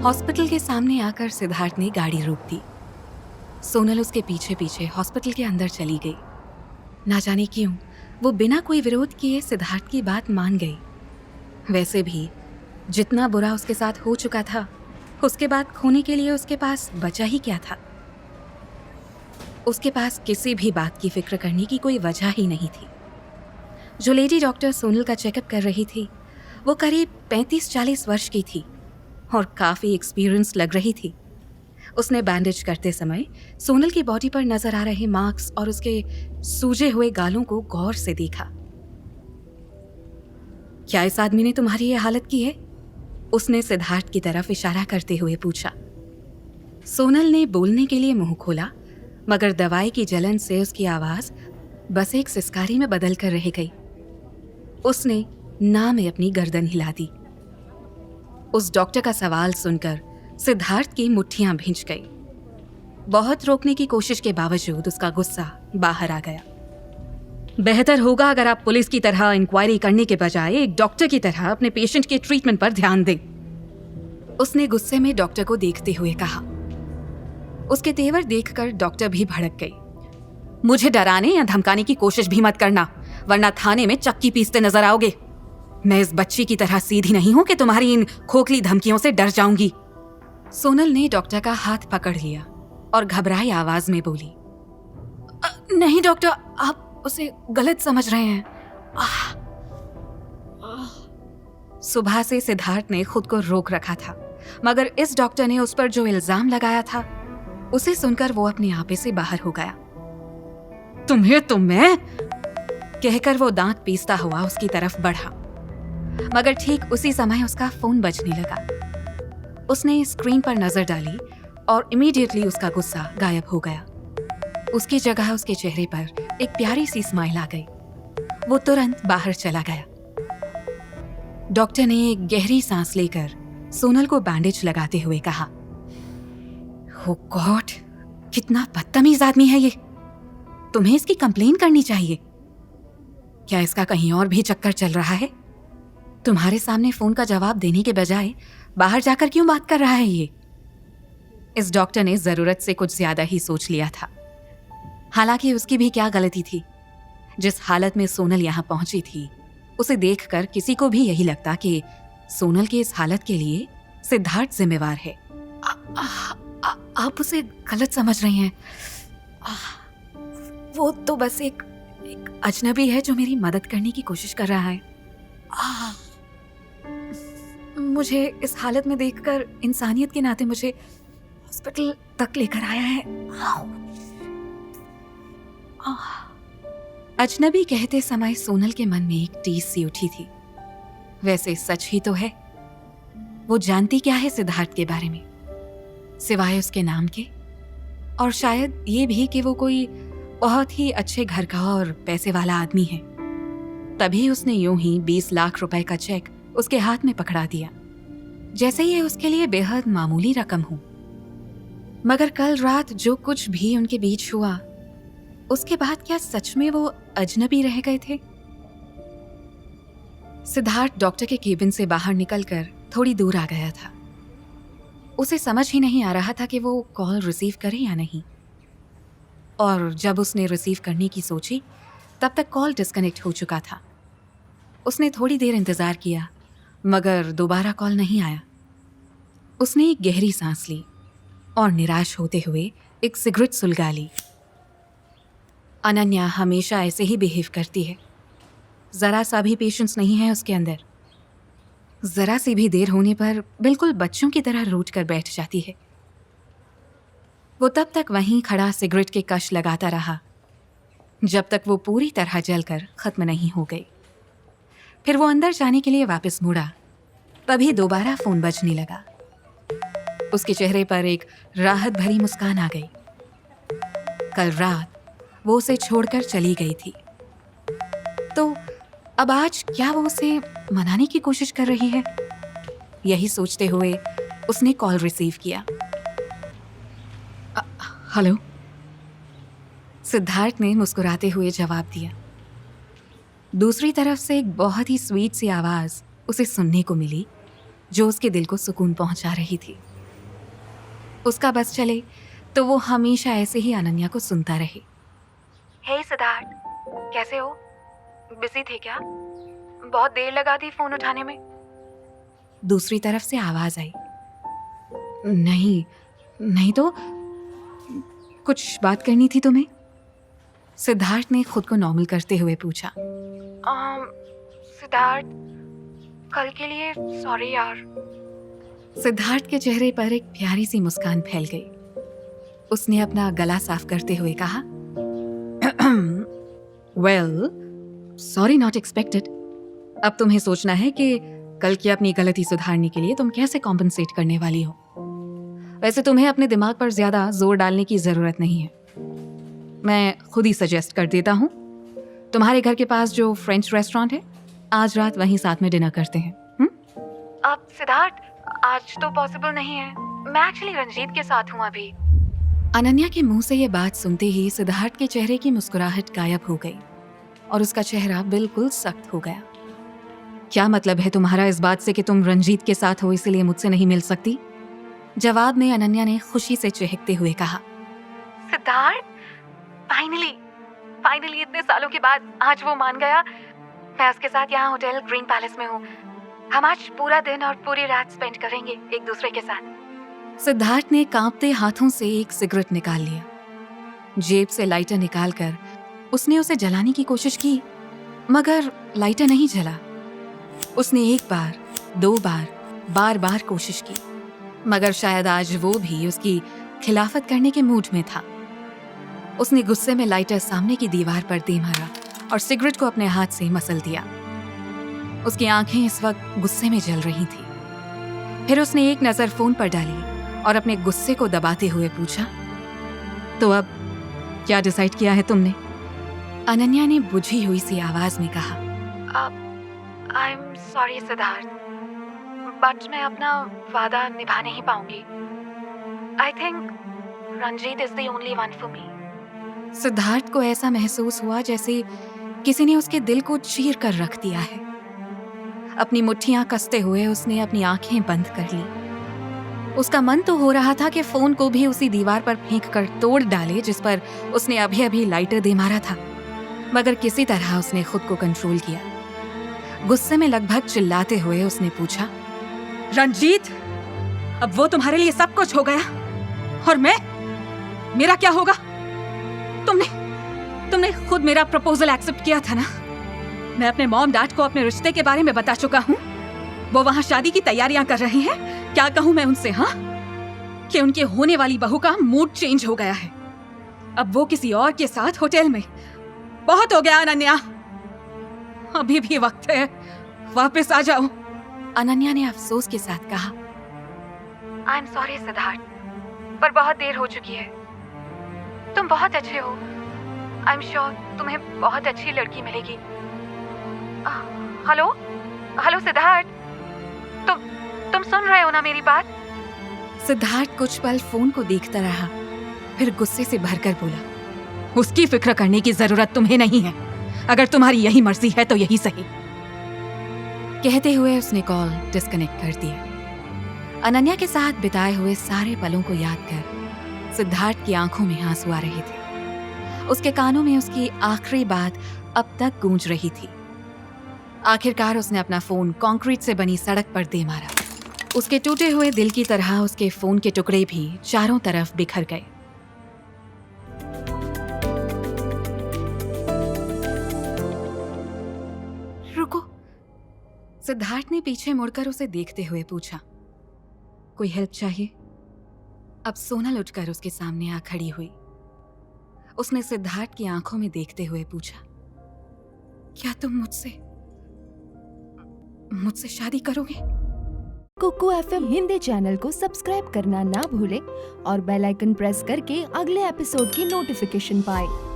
Hospital के सामने आकर सिद्धार्थ ने गाड़ी रोक दी। सोनल उसके पीछे पीछे हॉस्पिटल के अंदर चली गई। ना जाने क्यों वो बिना कोई विरोध किए सिद्धार्थ की बात मान गई। वैसे भी जितना बुरा उसके साथ हो चुका था, उसके बाद खोने के लिए उसके पास बचा ही क्या था। उसके पास किसी भी बात की फिक्र करने की कोई वजह ही नहीं थी। जो लेडी डॉक्टर सोनल का चेकअप कर रही थी वो करीब 35-40 वर्ष की थी और काफ़ी एक्सपीरियंस लग रही थी। उसने बैंडेज करते समय सोनल की बॉडी पर नजर आ रहे मार्क्स और उसके सूजे हुए गालों को गौर से देखा। क्या इस आदमी ने तुम्हारी ये हालत की है? उसने सिद्धार्थ की तरफ इशारा करते हुए पूछा। सोनल ने बोलने के लिए मुंह खोला, मगर दवाई की जलन से उसकी आवाज बस एक सिसकारी में बदल कर रह गई। उसने ना में अपनी गर्दन हिला दी। उस डॉक्टर का सवाल सुनकर सिद्धार्थ की मुट्ठियां भींच गई। बहुत रोकने की कोशिश के बावजूद उसका गुस्सा बाहर आ गया। बेहतर होगा अगर आप पुलिस की तरह इंक्वायरी करने के बजाय एक डॉक्टर की तरह अपने पेशेंट के ट्रीटमेंट पर ध्यान दें, उसने गुस्से में डॉक्टर को देखते हुए कहा। उसके तेवर देखकर डॉक्टर भी भड़क गई। मुझे डराने या धमकाने की कोशिश भी मत करना, वरना थाने में चक्की पीसते नजर आओगे। मैं इस बच्ची की तरह सीधी नहीं हूं कि तुम्हारी इन खोखली धमकियों से डर जाऊंगी। सोनल ने डॉक्टर का हाथ पकड़ लिया और घबराई आवाज में बोली, नहीं डॉक्टर, आप उसे गलत समझ रहे हैं। सुबह से सिद्धार्थ ने खुद को रोक रखा था, मगर इस डॉक्टर ने उस पर जो इल्जाम लगाया था उसे सुनकर वो अपने आपे से बाहर हो गया। तुम्हें तो मैं, कहकर वो दांत पीसता हुआ उसकी तरफ बढ़ा, मगर ठीक उसी समय उसका फोन बजने लगा। उसने स्क्रीन पर नजर डाली और इमीडिएटली उसका गुस्सा गायब हो गया। उसकी जगह उसके चेहरे पर एक प्यारी सी स्माइल आ गई। वो तुरंत बाहर चला गया। डॉक्टर ने एक गहरी सांस लेकर सोनल को बैंडेज लगाते हुए कहा, ओ गॉड, कितना बदतमीज आदमी है ये। तुम्हें इसकी कंप्लेन करनी चाहिए। क्या इसका कहीं और भी चक्कर चल रहा है? तुम्हारे सामने फोन का जवाब देने के बजाय बाहर जाकर क्यों बात कर रहा है ये? इस डॉक्टर ने जरूरत से कुछ ज्यादा ही सोच लिया था। हालांकि उसकी भी क्या गलती थी। जिस हालत में सोनल यहां पहुंची थी उसे देखकर किसी को भी यही लगता कि सोनल की इस हालत के लिए सिद्धार्थ जिम्मेवार है। आप उसे गलत समझ रही हैं। वो तो बस एक अजनबी है जो मेरी मदद करने की कोशिश कर रहा है। मुझे इस हालत में देखकर इंसानियत के नाते मुझे हॉस्पिटल तक लेकर आया है। अजनबी कहते समय सोनल के मन में एक टीस सी उठी थी। वैसे सच ही तो है। वो जानती क्या है सिद्धार्थ के बारे में, सिवाय उसके नाम के, और शायद ये भी कि वो कोई बहुत ही अच्छे घर का और पैसे वाला आदमी है। तभी उसने यूं ही 20 लाख रुपए का चेक उसके हाथ में पकड़ा दिया, जैसे ये उसके लिए बेहद मामूली रकम हो। मगर कल रात जो कुछ भी उनके बीच हुआ, उसके बाद क्या सच में वो अजनबी रह गए थे? सिद्धार्थ डॉक्टर के केबिन से बाहर निकलकर थोड़ी दूर आ गया था। उसे समझ ही नहीं आ रहा था कि वो कॉल रिसीव करे या नहीं, और जब उसने रिसीव करने की सोची तब तक कॉल डिस्कनेक्ट हो चुका था। उसने थोड़ी देर इंतजार किया, मगर दोबारा कॉल नहीं आया। उसने एक गहरी सांस ली और निराश होते हुए एक सिगरेट सुलगा ली। अनन्या हमेशा ऐसे ही बिहेव करती है। जरा सा भी पेशेंस नहीं है उसके अंदर। जरा सी भी देर होने पर बिल्कुल बच्चों की तरह रूठ कर बैठ जाती है। वो तब तक वहीं खड़ा सिगरेट के कश लगाता रहा जब तक वो पूरी तरह जलकर खत्म नहीं हो गई। फिर वो अंदर जाने के लिए वापस मुड़ा, तभी दोबारा फोन बजने लगा। उसके चेहरे पर एक राहत भरी मुस्कान आ गई। कल रात वो उसे छोड़कर चली गई थी, तो अब आज क्या वो उसे मनाने की कोशिश कर रही है? यही सोचते हुए उसने कॉल रिसीव किया। हेलो, सिद्धार्थ ने मुस्कुराते हुए जवाब दिया। दूसरी तरफ से एक बहुत ही स्वीट सी आवाज उसे सुनने को मिली जो उसके दिल को सुकून पहुंचा रही थी। उसका बस चले तो वो हमेशा ऐसे ही अनन्या को सुनता रहे। हे सिद्धार्थ, कैसे हो? बिजी थे क्या? बहुत देर लगा दी फोन उठाने में। दूसरी तरफ से आवाज आई। नहीं नहीं तो कुछ बात करनी थी तुम्हें? सिद्धार्थ ने खुद को नॉर्मल करते हुए पूछा। सिद्धार्थ, कल के लिए सॉरी यार। सिद्धार्थ के चेहरे पर एक प्यारी सी मुस्कान फैल गई। उसने अपना गला साफ करते हुए कहा, वेल, सॉरी नॉट एक्सपेक्टेड। अब तुम्हें सोचना है कि कल की अपनी गलती सुधारने के लिए तुम कैसे कॉम्पनसेट करने वाली हो। वैसे तुम्हें अपने दिमाग पर ज्यादा जोर डालने की जरूरत नहीं है। मैं खुद ही सजेस्ट कर देता हूँ, तुम्हारे घर के पास जो फ्रेंच रेस्टोरेंट है, आज रात वहीं साथ में डिनर करते हैं। अब सिद्धार्थ, आज तो पॉसिबल नहीं है। मैं एक्चुअली रंजीत के साथ हूँ अभी। अनन्या के मुंह से ये बात सुनते ही सिद्धार्थ के चेहरे की मुस्कुराहट गायब हो गई और उसका चेहरा बिल्कुल सख्त हो गया। क्या मतलब है तुम्हारा इस बात से कि तुम रंजीत के साथ हो इसलिए मुझसे नहीं मिल सकती? जवाब में अनन्या ने खुशी से चहकते हुए कहा, सिद्धार्थ, फाइनली इतने सालों के बाद आज वो मान गया। मैं उसके साथ यहाँ होटल ग्रीन पैलेस में हूँ। हम आज पूरा दिन और पूरी रात स्पेंड करेंगे एक दूसरे के साथ। सिद्धार्थ ने कांपते हाथों से एक सिगरेट निकाल लिया। जेब से लाइटर निकालकर उसने उसे जलाने की कोशिश की, मगर लाइटर नहीं जला। उसने एक बार, दो बार, बार कोशिश की, मगर शायद आज वो भी उसकी खिलाफत करने के मूड में था। उसने गुस्से में लाइटर सामने की दीवार पर दे मारा और सिगरेट को अपने हाथ से मसल दिया। उसकी आंखें इस वक्त गुस्से में जल रही थी। फिर उसने एक नजर फोन पर डाली और अपने गुस्से को दबाते हुए पूछा, तो अब क्या डिसाइड किया है तुमने? अनन्या ने बुझी हुई सी आवाज में कहा, I am sorry Siddharth, but मैं अपना वादा निभा नहीं पाऊंगी। I think Ranjit is the only one for me. Siddharth को ऐसा महसूस हुआ जैसे किसी ने उसके दिल को चीर कर रख दिया है। अपनी मुट्ठियां कसते हुए उसने अपनी आंखें बंद कर ली। उसका मन तो हो रहा था कि फोन को भी उसी दीवार पर फेंक कर तोड़ डाले जिस पर उसने अभी लाइटर दे मारा था, मगर किसी तरह उसने खुद को कंट्रोल किया। गुस्से में लगभग चिल्लाते हुए उसने पूछा, रंजीत, अब वो तुम्हारे लिए सब कुछ हो गया और मेरा क्या होगा? तुमने खुद मेरा प्रपोजल एक्सेप्ट किया था ना? मैं अपने मॉम डैड को अपने रिश्ते के बारे में बता चुका हूँ। वो वहाँ शादी की तैयारियां कर रहे हैं। क्या कहूँ मैं उनसे, हाँ, कि उनके होने वाली बहू का मूड चेंज हो गया है। अब वो किसी और के साथ होटल में। बहुत हो गया अनन्या, अभी भी वक्त है, वापस आ जाओ। अनन्या ने अफसोस के साथ कहा, आई एम सॉरी सिद्धार्थ, पर बहुत देर हो चुकी है। तुम बहुत अच्छे हो। आई एम श्योर तुम्हें बहुत अच्छी लड़की मिलेगी। हेलो सिद्धार्थ, तुम सुन रहे हो ना मेरी बात? सिद्धार्थ कुछ पल फोन को देखता रहा, फिर गुस्से से भरकर बोला, उसकी फिक्र करने की जरूरत तुम्हें नहीं है। अगर तुम्हारी यही मर्जी है तो यही सही। कहते हुए उसने कॉल डिस्कनेक्ट कर दिया। अनन्या के साथ बिताए हुए सारे पलों को याद कर सिद्धार्थ की आंखों में आंसू आ रहे थे। उसके कानों में उसकी आखिरी बात अब तक गूंज रही थी। आखिरकार उसने अपना फोन कंक्रीट से बनी सड़क पर दे मारा। उसके टूटे हुए दिल की तरह उसके फोन के टुकड़े भी चारों तरफ बिखर गए। रुको, सिद्धार्थ ने पीछे मुड़कर उसे देखते हुए पूछा, कोई हेल्प चाहिए? अब सोनल उठकर उसके सामने आ खड़ी हुई। उसने सिद्धार्थ की आंखों में देखते हुए पूछा, क्या तुम मुझसे शादी करोगे? कुकू एफएम हिंदी चैनल को सब्सक्राइब करना ना भूलें और बेल आइकन प्रेस करके अगले एपिसोड की नोटिफिकेशन पाएं।